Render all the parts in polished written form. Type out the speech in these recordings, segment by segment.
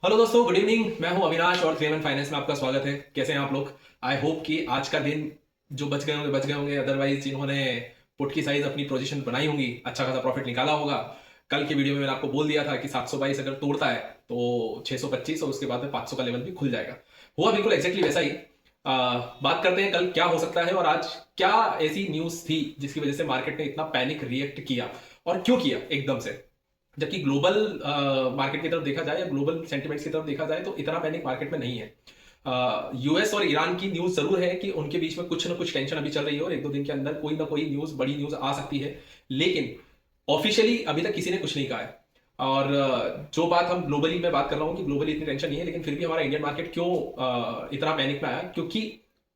Hello दोस्तों, good evening. मैं हूं अविनाश और 3 फाइनेंस में आपका स्वागत है। कैसे हैं आप लोग? आई होप कि आज का दिन जो बच गए होंगे। अदरवाइज जिन्होंने पुट की साइज अपनी पोजीशन बनाई होंगी, अच्छा खासा प्रॉफिट निकाला होगा। कल की वीडियो में मैंने आपको बोल दिया था कि 722 अगर तोड़ता है तो 625 और उसके बाद में 500 का लेवल भी खुल जाएगा। हुआ बिल्कुल एग्जैक्टली वैसा ही। बात करते हैं कल क्या हो सकता है और आज क्या ऐसी न्यूज थी जिसकी वजह से मार्केट ने इतना पैनिक रिएक्ट किया और क्यों किया एकदम से। जबकि ग्लोबल मार्केट की तरफ देखा जाए या ग्लोबल सेंटिमेंट्स की तरफ देखा जाए तो इतना पैनिक मार्केट में नहीं है। यूएस और ईरान की न्यूज जरूर है कि उनके बीच में कुछ ना कुछ टेंशन अभी चल रही है और एक दो दिन के अंदर कोई ना कोई न्यूज, बड़ी न्यूज आ सकती है। लेकिन ऑफिशियली अभी तक किसी ने कुछ नहीं कहा है। और जो बात हम ग्लोबली में बात कर रहा हूँ कि ग्लोबली इतनी टेंशन नहीं है, लेकिन फिर भी हमारा इंडियन मार्केट क्यों इतना पैनिक में आया, क्योंकि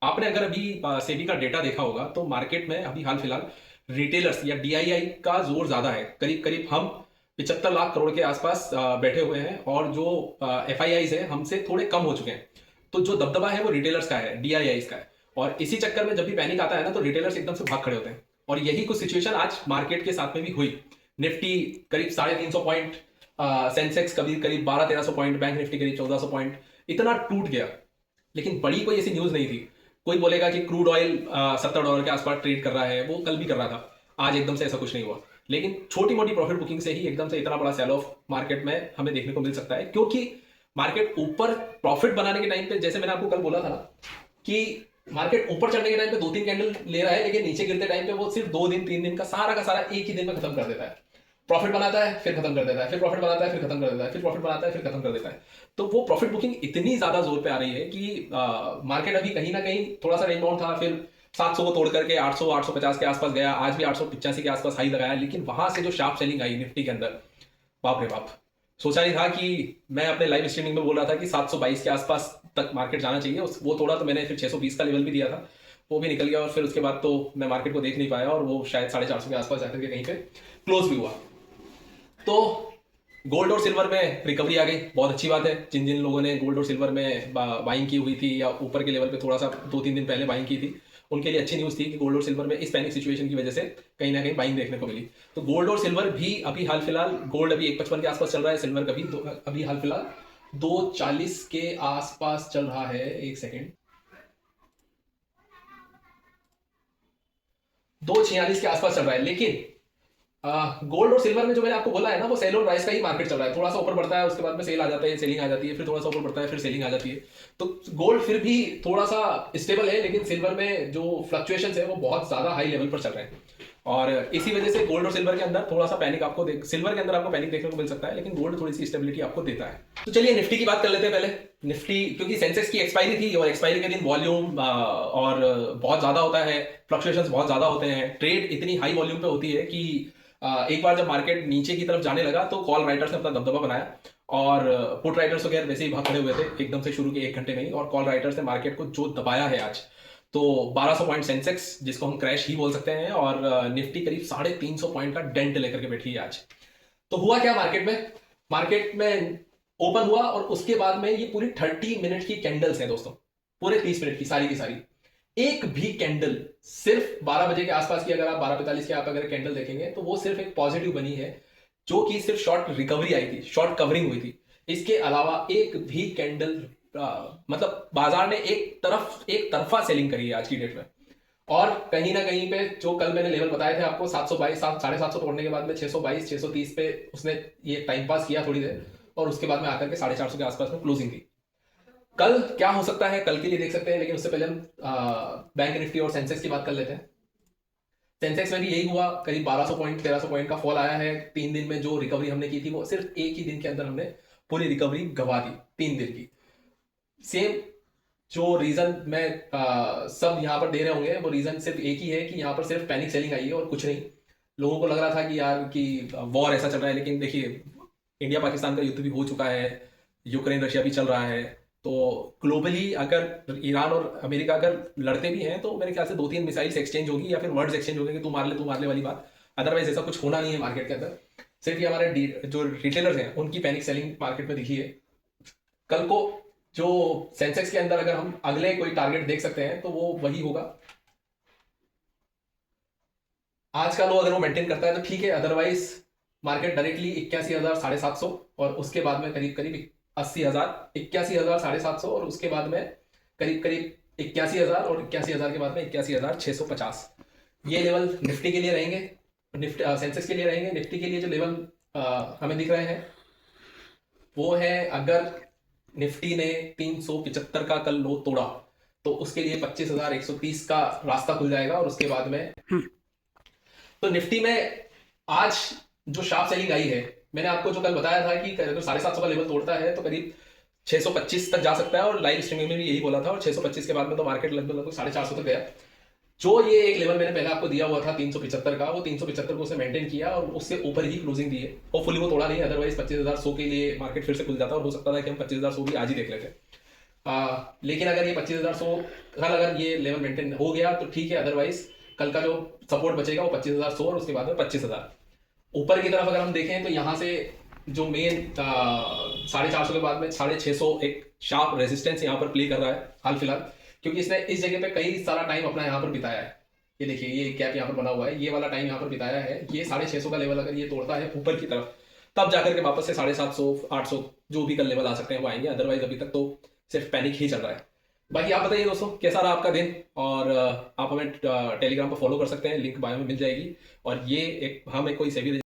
आपने अगर अभी सेबी का डेटा देखा होगा तो मार्केट में अभी हाल फिलहाल रिटेलर्स या डीआईआई का जोर ज्यादा है। करीब करीब हम 75 लाख करोड़ के आसपास बैठे हुए हैं और जो एफ आई आईज है हमसे थोड़े कम हो चुके हैं। तो जो दबदबा है वो रिटेलर्स का है, डीआईआईज का है। और इसी चक्कर में जब भी पैनिक आता है ना तो रिटेलर्स एकदम से भाग खड़े होते हैं। और यही कुछ सिचुएशन आज मार्केट के साथ में भी हुई। निफ्टी करीब 350 पॉइंट, सेंसेक्स कभी करीब 1200-1300 पॉइंट, बैंक निफ्टी करीब 1400 पॉइंट, इतना टूट गया। लेकिन बड़ी कोई ऐसी न्यूज नहीं थी। कोई बोलेगा कि क्रूड ऑयल $70 के आसपास ट्रेड कर रहा है, वो कल भी कर रहा था। आज एकदम से ऐसा कुछ नहीं हुआ। लेकिन छोटी मोटी प्रॉफिट बुकिंग से ही एकदम से इतना बड़ा सेल ऑफ मार्केट में हमें देखने को मिल सकता है, क्योंकि मार्केट ऊपर प्रॉफिट बनाने के टाइम पे, जैसे मैंने आपको कल बोला था ना, कि मार्केट ऊपर चढ़ने के टाइम पे 2-3 कैंडल ले रहा है, लेकिन नीचे गिरते टाइम पे वो सिर्फ 2 दिन 3 दिन का सारा एक ही दिन में खत्म कर देता है। प्रॉफिट बनाता है फिर खत्म कर देता है, फिर प्रॉफिट बनाता है फिर खत्म कर देता है, फिर प्रॉफिट बनाता है फिर खत्म कर देता है। तो वो प्रॉफिट बुकिंग इतनी ज्यादा जोर पे आ रही है कि मार्केट अभी कहीं ना कहीं थोड़ा सा रेंज बाउंड था, फिर 700 को तोड़ करके 800 850 के आसपास गया। आज भी 885 के आसपास हाई लगाया, लेकिन वहां से जो शार्प सेलिंग आई निफ्टी के अंदर, बाप रे बाप। सोचा नहीं था कि मैं अपने लाइव स्ट्रीमिंग में बोल रहा था कि 722 के आसपास तक मार्केट जाना चाहिए। वो तोड़ा तो मैंने फिर 620 का लेवल भी दिया था, वो भी निकल गया। और फिर उसके बाद तो मैं मार्केट को देख नहीं पाया और वो शायद 450 के आसपास जाकर के कहीं पे क्लोज भी हुआ। तो गोल्ड और सिल्वर में रिकवरी आ गई, बहुत अच्छी बात है। जिन जिन लोगों ने गोल्ड और सिल्वर में बाइंग की हुई थी या ऊपर के लेवल पे थोड़ा सा 2-3 दिन पहले बाइंग की थी, उनके लिए अच्छी न्यूज़ थी कि गोल्ड और सिल्वर में इस पैनिक सिचुएशन की वजह से कहीं ना कहीं बाइंग देखने को मिली। तो गोल्ड और सिल्वर भी अभी हाल फिलहाल, गोल्ड अभी 155 के आसपास चल रहा है, सिल्वर का भी अभी हाल फिलहाल 240 के आसपास चल रहा है। एक सेकेंड, 246 के आसपास चल रहा है। लेकिन गोल्ड और सिल्वर में जो मैंने आपको बोला है ना, वो सेल और राइस का ही मार्केट चल रहा है। थोड़ा सा ऊपर बढ़ता है, उसके बाद में सेल आ जाता है, सेलिंग आ जाती है, फिर थोड़ा सा ऊपर बढ़ता है, फिर सेलिंग आ जाती है। तो गोल्ड फिर भी थोड़ा सा स्टेबल है, लेकिन सिल्वर में जो फ्लक्चुएशन है वो बहुत ज्यादा हाई लेवल पर चल रहे हैं। और इसी वजह से गोल्ड और सिल्वर के अंदर थोड़ा सा पैनिक आपको सिल्वर के अंदर आपको पैनिक देखने को मिल सकता है, लेकिन गोल्ड थोड़ी सी स्टेबिलिटी आपको देता है। तो चलिए निफ्टी की बात कर लेते हैं पहले। निफ्टी, क्योंकि सेंसेक्स की एक्सपायरी थी और एक्सपायरी के दिन वॉल्यूम और बहुत ज्यादा होता है, फ्लक्चुएशंस बहुत ज्यादा होते हैं, ट्रेड इतनी हाई वॉल्यूम पे होती है कि एक बार जब मार्केट नीचे की तरफ जाने लगा तो कॉल राइटर्स ने अपना दबदबा बनाया। और पुट राइटर्स वगैरह वैसे ही भाग खड़े हुए थे एकदम से शुरू के 1 घंटे में ही। और कॉल राइटर्स ने मार्केट को जो दबाया है आज, तो 1200 पॉइंट सेंसेक्स, जिसको हम क्रैश ही बोल सकते हैं, और निफ्टी करीब 350 पॉइंट का डेंट लेकर के बैठी है आज। तो हुआ क्या मार्केट में? मार्केट में ओपन हुआ और उसके बाद में ये पूरी 30 मिनट की कैंडल्स हैं दोस्तों, पूरे 30 मिनट की सारी। एक भी कैंडल सिर्फ 12 बजे के आसपास की, अगर आप 12:45 की आप अगर कैंडल देखेंगे तो वो सिर्फ एक पॉजिटिव बनी है, जो कि सिर्फ शॉर्ट रिकवरी आई थी, शॉर्ट कवरिंग हुई थी। इसके अलावा एक भी कैंडल, मतलब बाजार ने एक तरफा सेलिंग करी है आज की डेट में। और कहीं ना कहीं पे जो कल मैंने लेवल बताए थे आपको, 722, 750 तोड़ने के बाद में 622 630 पे उसने ये टाइम पास किया थोड़ी देर, और उसके बाद में आकर के 450 के आसपास में क्लोजिंग थी। कल क्या हो सकता है कल के लिए देख सकते हैं, लेकिन उससे पहले हम बैंक निफ्टी और सेंसेक्स की बात कर लेते हैं। सेंसेक्स में भी यही हुआ, करीब 1200 पॉइंट 1300 पॉइंट का फॉल आया है। 3 दिन में जो रिकवरी हमने की थी वो सिर्फ एक ही दिन के अंदर हमने पूरी रिकवरी गवा दी, 3 दिन की। सेम जो रीजन मैं सब यहाँ पर दे रहे होंगे, वो रीजन सिर्फ एक ही है कि यहाँ पर सिर्फ पैनिक सेलिंग आई है और कुछ नहीं। लोगों को लग रहा था कि यार कि वॉर ऐसा चल रहा है, लेकिन देखिए इंडिया पाकिस्तान का युद्ध भी हो चुका है, यूक्रेन रशिया भी चल रहा है। तो ग्लोबली अगर ईरान और अमेरिका अगर लड़ते भी हैं तो मेरे ख्याल से 2-3 मिसाइल्स एक्सचेंज होगी या फिर वर्ड्स एक्सचेंज होंगे कि तू मार ले वाली बात। अदरवाइज ऐसा कुछ होना नहीं है मार्केट के अंदर। सिर्फ ये हमारे जो रिटेलर्स हैं उनकी पैनिक सेलिंग मार्केट में दिखी है। कल को जो सेंसेक्स के अंदर अगर हम अगले कोई टारगेट देख सकते हैं तो वो वही होगा। आज का लो अगर वो मेंटेन करता है तो ठीक है, अदरवाइज मार्केट डायरेक्टली 81,750 और उसके बाद में करीब करीब 80,000, 81,000 750, और उसके बाद में करीब करीब 81,000, और 81,000 के बाद में 81,650। ये लेवल निफ्टी के लिए रहेंगे, निफ्टी सेंसेक्स के लिए रहेंगे। निफ्टी के लिए जो लेवल हमें दिख रहे हैं वो है, अगर निफ्टी ने 375 का कल लो तोड़ा तो उसके लिए 25,130 का रास्ता खुल जाएगा, और उसके बाद में तो निफ्टी में आज जो शार्प सेलिंग आई है, मैंने आपको जो कल बताया था कि अगर 750 का लेवल तोड़ता है तो करीब 625 तक जा सकता है, और लाइव स्ट्रीमिंग में भी यही बोला था, और 625 के बाद में तो मार्केट लगभग 450 तक गया। जो ये एक लेवल मैंने पहले आपको दिया हुआ था 375 का, वो 375 को उसने मेंटेन किया और उससे ऊपर ही क्लोजिंग दी है। होपफुली वो तोड़ा नहीं, अदरवाइज 25,100 के लिए मार्केट फिर से खुल जाता, और हो सकता था कि हम 25,100 भी आज ही देख लेते। लेकिन अगर ये 25,100 कल अगर ये लेवल मेंटेन हो गया तो ठीक है, अदरवाइज कल का जो सपोर्ट बचेगा वो 25,100, और उसके बाद में 25,000। ऊपर की तरफ अगर हम देखें तो यहाँ से जो मेन 450 के बाद में 650 एक शार्प रेजिस्टेंस यहाँ पर प्ले कर रहा है हाल फिलहाल, क्योंकि इसने इस जगह पे कई सारा टाइम अपना यहाँ पर बिताया है। ये देखिए, ये गैप यहाँ पर बना हुआ है, ये वाला टाइम यहाँ पर बिताया है। ये 650 का लेवल अगर ये तोड़ता है ऊपर की तरफ, तब जाकर के वापस से 750 800 जो भी कल लेवल आ सकते हैं वो आएंगे, अदरवाइज अभी तक तो सिर्फ पैनिक ही चल रहा है। बाकी आप बताइए दोस्तों, कैसा रहा आपका दिन, और आप हमें टेलीग्राम पर फॉलो कर सकते हैं, लिंक बायो में मिल जाएगी। और ये एक हम एक कोई सेबी